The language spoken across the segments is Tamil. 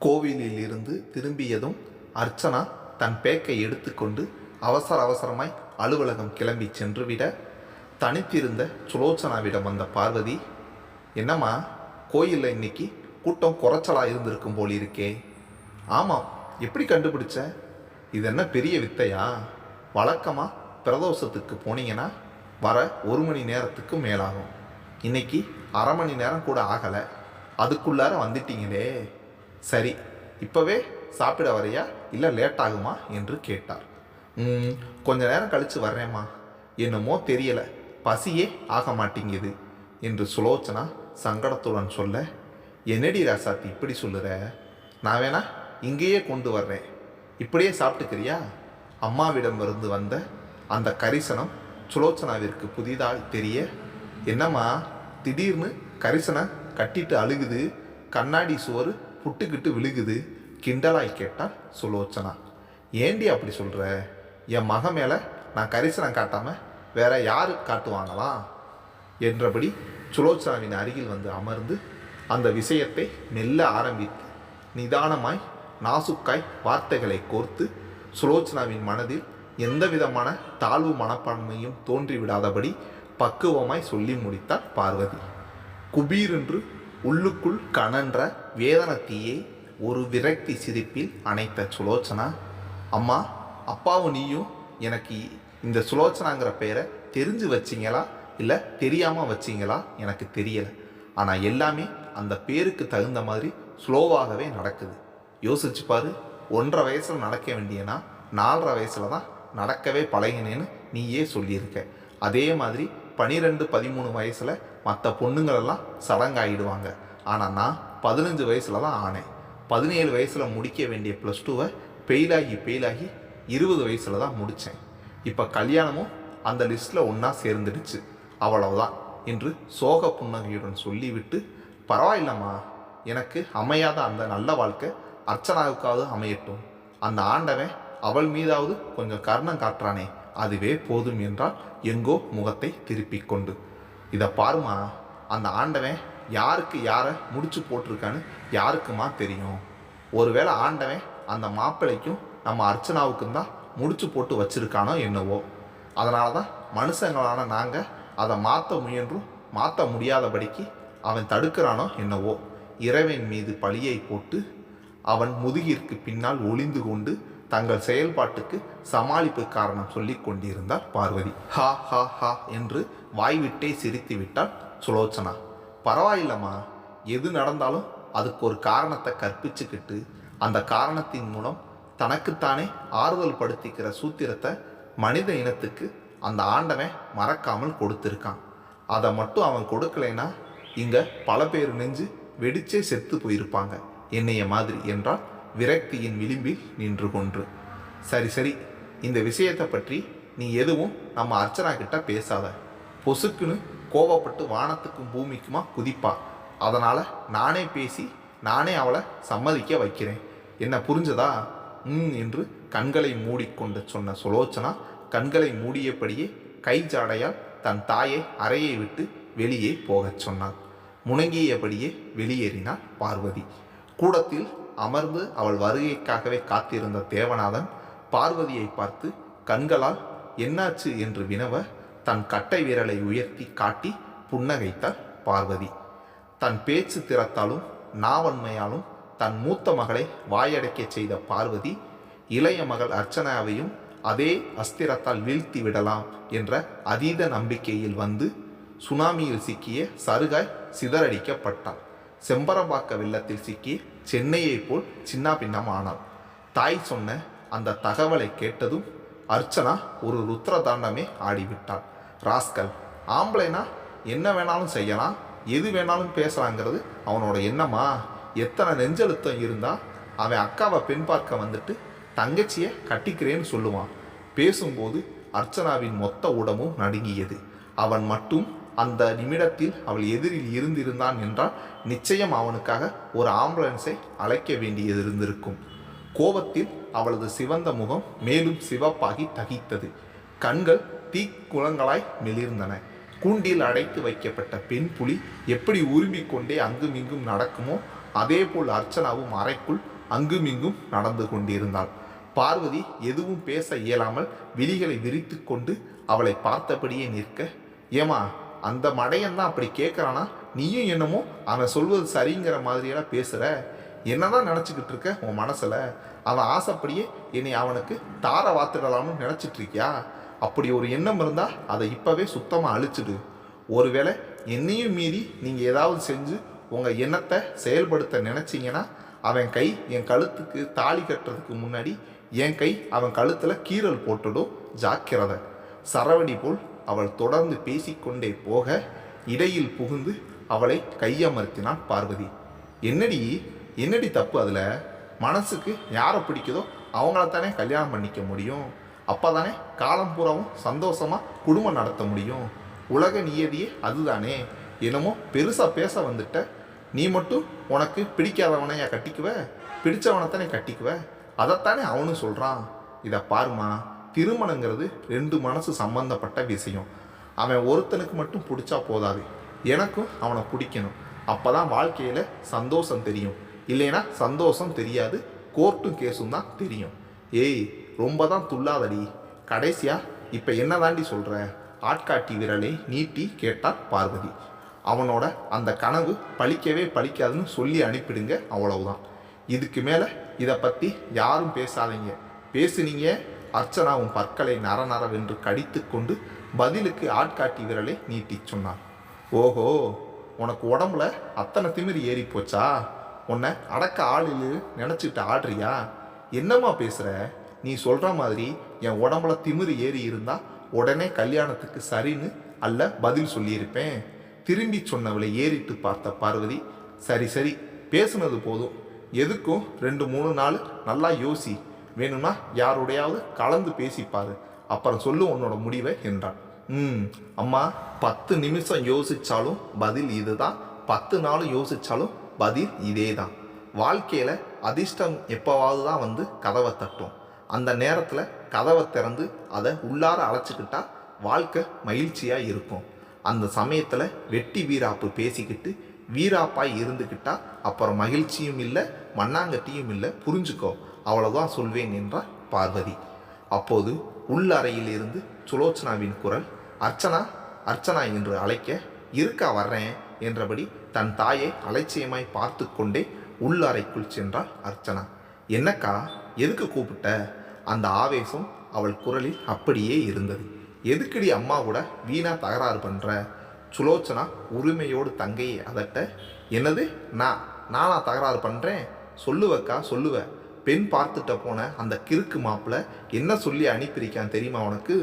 கோவிலில் இருந்து திரும்பியதும் அர்ச்சனா தன் பேக்கை எடுத்துக்கொண்டு அவசர அவசரமாய் அலுவலகம் கிளம்பி சென்றுவிட, தனித்திருந்த சுலோச்சனாவிடம் வந்த பார்வதி, என்னம்மா கோயிலில் இன்னைக்கு கூட்டம் குறைச்சலாக இருந்திருக்கும் போல் இருக்கே. ஆமாம், எப்படி கண்டுபிடிச்ச? இது என்ன பெரிய வித்தையா? வழக்கமாக பிரதோஷத்துக்கு போனீங்கன்னா வர 1 மணி நேரத்துக்கு மேலாகும். இன்னைக்கு அரை மணி நேரம் கூட ஆகலை, அதுக்குள்ளார வந்துட்டீங்களே. சரி, இப்போவே சாப்பிட வரையா இல்லை லேட் ஆகுமா என்று கேட்டார். கொஞ்ச நேரம் கழித்து வர்றேம்மா, என்னமோ தெரியலை, பசியே ஆக மாட்டேங்குது என்று சுலோச்சனா சங்கடத்துடன் சொல்ல, என்னடி ராசாத்தி இப்படி சொல்லுற? நான் வேணா இங்கேயே கொண்டு வர்றேன், இப்படியே சாப்பிட்டுக்கிறியா? அம்மாவிடமிருந்து வந்த அந்த கரிசனம் சுலோச்சனாவிற்கு புதிதாக தெரிய, என்னம்மா திடீர்னு கரிசனை கட்டிட்டு அழுகுது, கண்ணாடி சுவர் புட்டுக்கிட்டு விழுகுது கிண்டலாய் கேட்டால் சுலோச்சனா. ஏண்டி அப்படி சொல்கிற? என் மகன் மேலே நான் கரிசனம் காட்டாமல் வேற யாரு காட்டுவாங்களாம் என்றபடி சுலோச்சனாவின் அருகில் வந்து அமர்ந்து அந்த விஷயத்தை மெல்ல ஆரம்பித்து நிதானமாய் நாசுக்காய் வார்த்தைகளை கோர்த்து சுலோச்சனாவின் மனதில் எந்த விதமான தாழ்வு மனப்பான்மையும் தோன்றிவிடாதபடி பக்குவமாய் சொல்லி முடித்தார் பார்வதி. குபீரென்று உள்ளுக்குள் கனன்ற வேதனத்தீயை ஒரு விரக்தி சிரிப்பில் அணைத்த சுலோச்சனா, அம்மா, அப்பாவும் நீயும் எனக்கு இந்த சுலோச்சனாங்கிற பெயரை தெரிஞ்சு வச்சிங்களா இல்லை தெரியாமல் வச்சிங்களா எனக்கு தெரியலை. ஆனால் எல்லாமே அந்த பேருக்கு தகுந்த மாதிரி ஸ்லோவாகவே நடக்குது. யோசிச்சு பாரு, 1.5 வயசில் நடக்க வேண்டியனா 4.5 வயசில் தான் நடக்கவே பழகினேன்னு நீயே சொல்லியிருக்க. அதே மாதிரி 12-13 வயசில் மற்ற பொண்ணுங்களெல்லாம் சடங்காயிடுவாங்க. ஆனால் நான் 15 வயசில் தான் ஆனேன். 17 வயசில் முடிக்க வேண்டிய +2 ஃபெயிலாகி 20 வயசில் தான் முடித்தேன். இப்போ கல்யாணமும் அந்த லிஸ்ட்டில் ஒன்றா சேர்ந்துடுச்சு, அவ்வளவுதான் என்று சோக புன்னகையுடன் சொல்லிவிட்டு, பரவாயில்லம்மா, எனக்கு அமையாத அந்த நல்ல வாழ்க்கை அர்ச்சனாவுக்காவது அமையட்டும், அந்த ஆண்டவன் அவள் மீதாவது கொஞ்சம் கருணம் காட்டுறானே, அதுவே போதும் என்றால் எங்கோ முகத்தை திருப்பி கொண்டு. இதை பாருமா, அந்த ஆண்டவன் யாருக்கு யாரை முடிச்சு போட்டிருக்கான்னு யாருக்குமா தெரியும்? ஒருவேளை ஆண்டவன் அந்த மாப்பிள்ளைக்கும் நம்ம அர்ச்சனாவுக்கும் தான் முடிச்சு போட்டு வச்சிருக்கானோ என்னவோ. அதனால தான் மனுஷங்களான நாங்கள் அதை மாற்ற முயன்றும் மாற்ற முடியாதபடிக்கு அவன் தடுக்கிறானோ என்னவோ. இறைவன் மீது பழியை போட்டு அவன் முதுகிற்கு பின்னால் ஒளிந்து கொண்டு தங்கள் செயல்பாட்டுக்கு சமாளிப்பு காரணம் சொல்லி கொண்டிருந்தார் பார்வதி. ஹா ஹா ஹா என்று வாய்விட்டே சிரித்து விட்டாள் சுலோச்சனா. பரவாயில்லம்மா, எது நடந்தாலும் அதுக்கு ஒரு காரணத்தை கற்பிச்சுக்கிட்டு அந்த காரணத்தின் மூலம் தனக்குத்தானே ஆறுதல் படுத்திக்கிற சூத்திரத்தை மனித இனத்துக்கு அந்த ஆண்டவன் மறக்காமல் கொடுத்துருக்கான். அதை மட்டும் அவன் கொடுக்கலைன்னா இங்கே பல பேர் நெஞ்சு வெடிச்சே செத்து போயிருப்பாங்க என்னைய மாதிரி என்றால் விரக்தியின் விளிம்பில் நின்று கொன்று. சரி சரி, இந்த விஷயத்தை பற்றி நீ எதுவும் நம்ம அர்ச்சனா கிட்ட பேசாத. பொசுக்குன்னு கோபப்பட்டு வானத்துக்கும் பூமிக்குமா குதிப்பா. அதனால் நானே பேசி நானே அவளை சம்மதிக்க வைக்கிறேன். என்ன புரிஞ்சதா? என்று கண்களை மூடிக்கொண்டு சொன்ன சுலோச்சனா கண்களை மூடியபடியே கை ஜாடையால் தன் தாயை அறையை விட்டு வெளியே போகச் சொன்னாள். முணங்கியபடியே வெளியேறினாள் பார்வதி. கூடத்தில் அமர்ந்து அவள் வருகைக்காகவே காத்திருந்த தேவநாதன் பார்வதியை பார்த்து கண்களால் என்னாச்சு என்று வினவ, தன் கட்டை விரலை உயர்த்தி காட்டி புன்னகைத்தாள் பார்வதி. தன் பேச்சு திறத்தாலும் நாவன்மையாலும் தன் மூத்த மகளை வாயடைக்க செய்த பார்வதி இளைய மகள் அர்ச்சனாவையும் அதே அஸ்திரத்தால் வீழ்த்தி விடலாம் என்ற அதீத நம்பிக்கையில் வந்து சுனாமியில் சிக்கிய சருகாய் சிதறடிக்கப்பட்டாள். செம்பரம்பாக்க வெள்ளத்தில் சிக்கி சென்னையை போல் சின்ன பின்னம் ஆனாள். தாய் சொன்ன அந்த தகவலை கேட்டதும் அர்ச்சனா ஒரு ருத்ர தாண்டமே ஆடிவிட்டாள். ராஸ்கல், ஆம்பளைனா என்ன வேணாலும் செய்யலாம், எது வேணாலும் பேசலாங்கிறது அவனோட எண்ணமா? எத்தனை நெஞ்செழுத்தம் இருந்தால் அவன் அக்காவை பெண் பார்க்க வந்துட்டு தங்கச்சியை கட்டிக்கிறேன்னு சொல்லுவான். பேசும்போது அர்ச்சனாவின் மொத்த உடம்பும் நடுங்கியது. அவன் மட்டும் அந்த நிமிடத்தில் அவள் எதிரில் இருந்திருந்தான் என்றால் நிச்சயம் அவனுக்காக ஒரு ஆம்புலன்ஸை அழைக்க வேண்டியது இருந்திருக்கும். கோபத்தில் அவளது சிவந்த முகம் மேலும் சிவப்பாகி தகித்தது. கண்கள் தீக்குளங்களாய் மெளிர்ந்தன. கூண்டில் அடைத்து வைக்கப்பட்ட பெண் புலி எப்படி உரும்பிக் கொண்டே அங்குமிங்கும் நடக்குமோ அதேபோல் அர்ச்சனாவும் அறைக்குள் அங்குமிங்கும் நடந்து கொண்டிருந்தாள். பார்வதி எதுவும் பேச இயலாமல் விழிகளை விரித்து கொண்டு அவளை பார்த்தபடியே நிற்க, ஏமா அந்த மடையன்தான் அப்படி கேட்குறானா, நீயும் என்னமோ அவன் சொல்வது சரிங்கிற மாதிரியெல்லாம் பேசுகிற, என்னதான் நினச்சிக்கிட்டு இருக்க உன் மனசில்? அவன் ஆசைப்படியே என்னை அவனுக்கு தார வாத்துடலாம்னு நினச்சிட்டு இருக்கியா? அப்படி ஒரு எண்ணம் இருந்தால் அதை இப்போவே சுத்தமாக அழிச்சிடு. ஒருவேளை என்னையும் மீறி நீங்கள் ஏதாவது செஞ்சு உங்கள் எண்ணத்தை செயல்படுத்த நினச்சிங்கன்னா அவன் கை என் கழுத்துக்கு தாலி கட்டுறதுக்கு முன்னாடி என் கை அவன் கழுத்தில் கீறல் போட்டுடும், ஜாக்கிரதை. சரவடி போல் அவள் தொடர்ந்து பேசிக்கொண்டே போக இடையில் புகுந்து அவளை கையமர்த்தினான் பார்வதி. என்னடி தப்பு அதில்? மனசுக்கு யாரை பிடிக்குதோ அவங்களத்தானே கல்யாணம் பண்ணிக்க முடியும். அப்போ தானே காலம் பூராவும் சந்தோஷமாக குடும்பம் நடத்த முடியும். உலக நியதியே அதுதானே. என்னமோ பெருசாக பேச வந்துட்ட. நீ மட்டும் உனக்கு பிடிக்காதவனையா கட்டிக்குவ? பிடிச்சவனைத்தானே கட்டிக்குவ. அதைத்தானே அவனும் சொல்கிறான். இதை பாருமா, திருமணங்கிறது 2 மனசு சம்பந்தப்பட்ட விஷயம். அவன் ஒருத்தனுக்கு மட்டும் பிடிச்சா போதாது, எனக்கும் அவனை பிடிக்கணும். அப்போ தான் வாழ்க்கையில் சந்தோஷம் தெரியும். இல்லைன்னா சந்தோஷம் தெரியாது, கோர்ட்டும் கேஸும் தான் தெரியும். ஏய், ரொம்ப தான் துள்ளாதடி. கடைசியாக இப்போ என்ன தாண்டி சொல்கிற? ஆட்காட்டி விரலை நீட்டி கேட்டார் பார்வதி. அவனோட அந்த கனவு பழிக்கவே பழிக்காதுன்னு சொல்லி அனுப்பிடுங்க, அவ்வளவுதான். இதுக்கு மேலே இதை பற்றி யாரும் பேசாதீங்க. பேசுனீங்க அர்ச்சனாவும் பற்களை நரநரவென்று கடித்து கொண்டு பதிலுக்கு ஆட்காட்டி விரலை நீட்டி சொன்னான். ஓஹோ, உனக்கு உடம்புல அத்தனை திமிரி ஏறி போச்சா? உன்னை அடக்க ஆளில் நினச்சிட்டு ஆடுறியா? என்னம்மா பேசுகிற? நீ சொல்கிற மாதிரி என் உடம்புல திமிரு ஏறி இருந்தால் உடனே கல்யாணத்துக்கு சரின்னு அல்ல பதில் சொல்லியிருப்பேன். திரும்பி சொன்னவளை ஏறிட்டு பார்த்த பார்வதி, சரி சரி பேசுனது போதும். எதுக்கும் 2-3 நாள் நல்லா யோசி. வேணும்னா யாருடையாவது கலந்து பேசிப்பாரு, அப்புறம் சொல்லு உன்னோட முடிவை என்றான். அம்மா, 10 நிமிஷம் யோசித்தாலும் பதில் இதுதான், 10 நாள் யோசித்தாலும் பதில் இதே தான். வாழ்க்கையில் அதிர்ஷ்டம் எப்போவாவது தான் வந்து கதவை தட்டும். அந்த நேரத்தில் கதவை திறந்து அதை உள்ளார அழைச்சிக்கிட்டா வாழ்க்கை மகிழ்ச்சியாக இருக்கும். அந்த சமயத்தில் வெட்டி வீராப்பு பேசிக்கிட்டு வீராப்பாய் இருந்துக்கிட்டா அப்புறம் மகிழ்ச்சியும் இல்லை, மண்ணாங்கட்டியும் இல்லை, புரிஞ்சுக்கோ, அவ்வளோதான் சொல்வேன் என்றார் பார்வதி. அப்போது உள்ளறையில் இருந்து சுலோச்சனாவின் குரல், அர்ச்சனா அர்ச்சனா என்று அழைக்க, இருக்கா வர்றேன் என்றபடி தன் தாயை அலட்சியமாய் பார்த்து கொண்டே உள்ளறைக்குள் சென்றாள் அர்ச்சனா. என்னக்கா, எதுக்கு கூப்பிட்ட? அந்த ஆவேசம் அவள் குரலில் அப்படியே இருந்தது. எதுக்கடி அம்மா கூட வீணா தகராறு பண்ணுற? சுலோச்சனா உரிமையோடு தங்கையை அதட்ட, என்னது நானா தகராறு பண்ணுறேன்? சொல்லுவக்கா சொல்லுவ. பெண் பார்த்துட்ட போன அந்த கிறுக்கு மாப்பிள்ள என்ன சொல்லி அனுப்பியிருக்கான் தெரியுமா உனக்கு?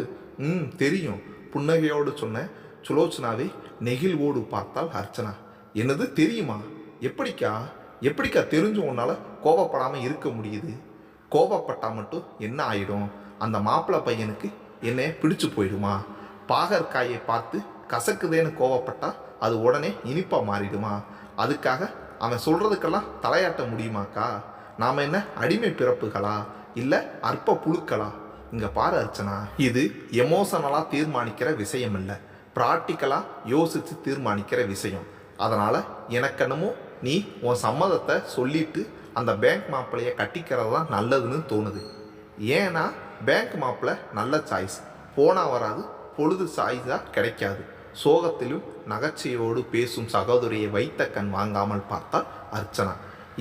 தெரியும், புன்னகையோடு சொன்ன சுலோச்சனாவை நெகிழ்வோடு பார்த்தாள் அர்ச்சனா. என்னது தெரியுமா? எப்படிக்கா தெரிஞ்சு உன்னால் கோபப்படாமல் இருக்க முடியுது? கோபப்பட்டா மட்டும் என்ன ஆயிடும்? அந்த மாப்பிள்ளை பையனுக்கு என்னை பிடிச்சு போயிடுமா? பாகற்காயை பார்த்து கசக்குதேன்னு கோவப்பட்டா அது உடனே இனிப்பாக மாறிடுமா? அதுக்காக அவன் சொல்கிறதுக்கெல்லாம் தலையாட்ட முடியுமாக்கா? நாம் என்ன அடிமை பிறப்புகளா, இல்லை அற்ப புழுக்களா? இங்கே பாரு அர்ச்சனா, இது எமோஷனலாக தீர்மானிக்கிற விஷயம் இல்லை, ப்ராக்டிக்கலாக யோசித்து தீர்மானிக்கிற விஷயம். அதனால் எனக்கென்னமோ நீ உன் சம்மதத்தை சொல்லிட்டு அந்த பேங்க் மாப்பிள்ளையை கட்டிக்கிறது தான் நல்லதுன்னு தோணுது. ஏன்னா பேங்க் மாப்பிள்ளை நல்ல சாய்ஸ், போனால் வராது, பொழுது சாய்ஸாக கிடைக்காது. சோகத்திலும் நகைச்சுவையோடு பேசும் சகோதரியை வைத்த கண் வாங்காமல் பார்த்தாள் அர்ச்சனா.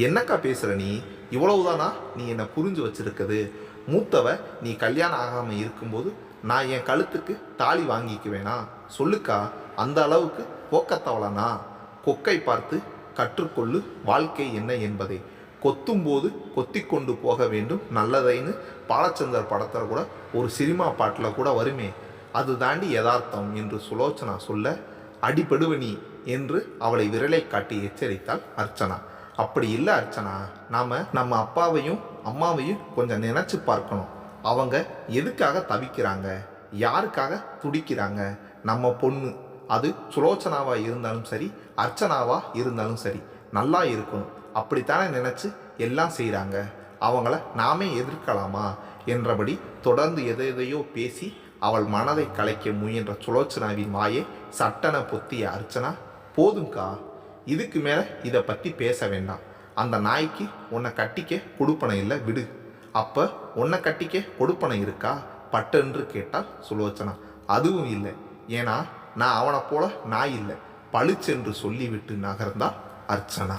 என்னக்கா பேசுகிற நீ? இவ்வளவுதானா நீ என்னை புரிஞ்சு வச்சிருக்குது? மூத்தவ நீ கல்யாணம் ஆகாமல் இருக்கும்போது நான் என் கழுத்துக்கு தாலி வாங்கிக்குவேனா? சொல்லுக்கா, அந்த அளவுக்கு போக்கத்தவளனா? கொக்கை பார்த்து கற்றுக்கொள்ளு வாழ்க்கை என்ன என்பதை. கொத்தும்போது கொத்தி கொண்டு போக வேண்டும் நல்லதைன்னு பாலச்சந்தர் படத்தில் கூட ஒரு சினிமா பாட்டில் கூட வருமே, அது தாண்டி யதார்த்தம் என்று சுலோச்சனா சொல்ல, அடிபடுவனி என்று அவளை விரலை காட்டி எச்சரித்தாள் அர்ச்சனா. அப்படி இல்லை அர்ச்சனா, நாம் நம்ம அப்பாவையும் அம்மாவையும் கொஞ்சம் நினச்சி பார்க்கணும். அவங்க எதுக்காக தவிக்கிறாங்க, யாருக்காக துடிக்கிறாங்க? நம்ம பொண்ணு, அது சுலோச்சனாவாக இருந்தாலும் சரி அர்ச்சனாவாக இருந்தாலும் சரி, நல்லா இருக்கணும் அப்படித்தானே நினச்சி எல்லாம் செய்கிறாங்க. அவங்கள நாமே எதிர்க்கலாமா என்றபடி தொடர்ந்து எதையோ பேசி அவள் மனதை கலைக்க முயன்ற சுலோச்சனாவின் வாயை சட்டென பொத்திய அர்ச்சனா, போதுங்கா, இதுக்கு மேலே இதை பற்றி பேச வேண்டாம். அந்த நாய்க்கு உன்னை கட்டிக்க கொடுப்பனை இல்லை, விடு. அப்போ உன்னை கட்டிக்க கொடுப்பனை இருக்கா பட்டென்று கேட்டாள் சுலோச்சனா. அதுவும் இல்லை, ஏன்னா நான் அவனை போல நாய் இல்லை, பளிச்சென்று சொல்லிவிட்டு நகர்ந்தாள் அர்ச்சனா.